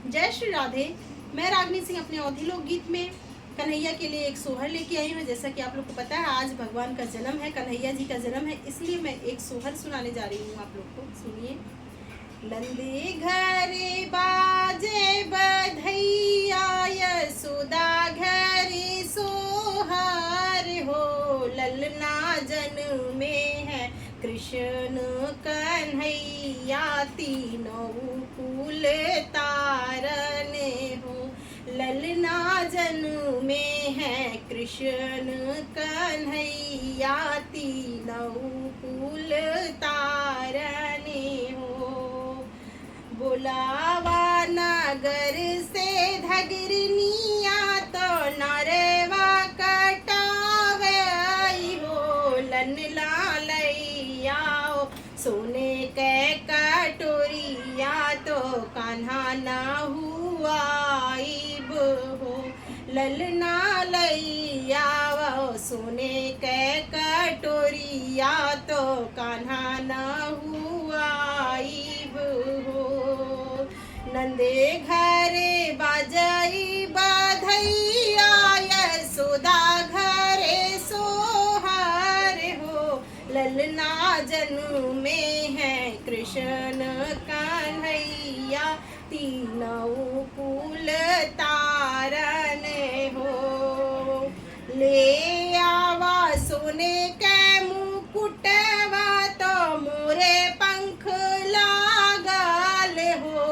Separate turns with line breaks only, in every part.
जय श्री राधे। मैं रागनी सिंह अपने अवधी लोकगीत में कन्हैया के लिए एक सोहर लेके आई हूँ। जैसा कि आप लोग को पता है, आज भगवान का जन्म है, कन्हैया जी का जन्म है, इसलिए मैं एक सोहर सुनाने जा रही हूँ। आप लोग को सुनिए। नंदे घरे बाजे बधैया, यशोदा घरे सोहर हो। ललना जन्मे है कृष्ण कन्हैया, तीनों कुल तारने हो। ललना जन्मे है कृष्ण कन्हैया, तीनों कुल तारने हो। बुलावा नगर से धगरनिया, तो नरवा कटावे हो। लनला लैया सोने के कटोरिया, तो कान्हा ना हुआ हो। ललना लैया सोने के कटोरिया, तो कान्हा ना हुआ हो। नंदे घरे बाजाई बधैया, यशोदा घरे सोहर हो। ललना जन्मे है कृष्ण कन्हैया, तीनों कुल तारने हो। ले आवा सोने के मुकुटवा, तो मोरे पंख लागल हो।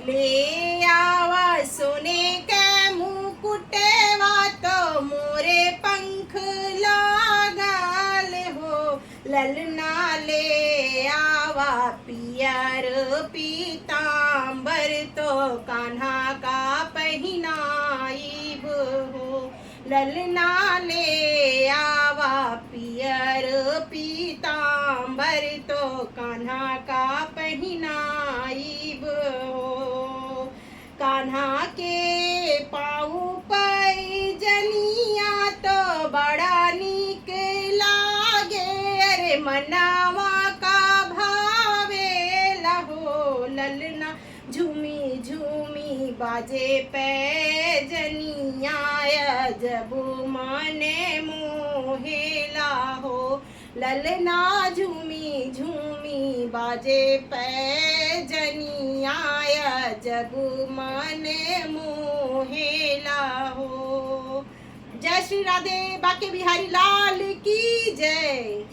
ले आवा सोने के मुकुटवा, तो मोरे पंख लागल हो। ललना ले आवा पियर पीतांबर, तो कान्हा का पहिनाइब हो। ललना ले आवा पियर पीतांबर, तो कान्हा का पहिनाइब हो। कान्हा के पाँव पैजनिया, तो बड़ा नीक लागे। अरे मनावा का भावे लहो। ललना झूमी झूमी बाजे पैजनिया, जब माने मोहेला हो। ललना झूमी झूमी बाजे पैजनिया, जब माने मोहेला हो। जय श्री राधे। बाके बिहारी लाल की जय।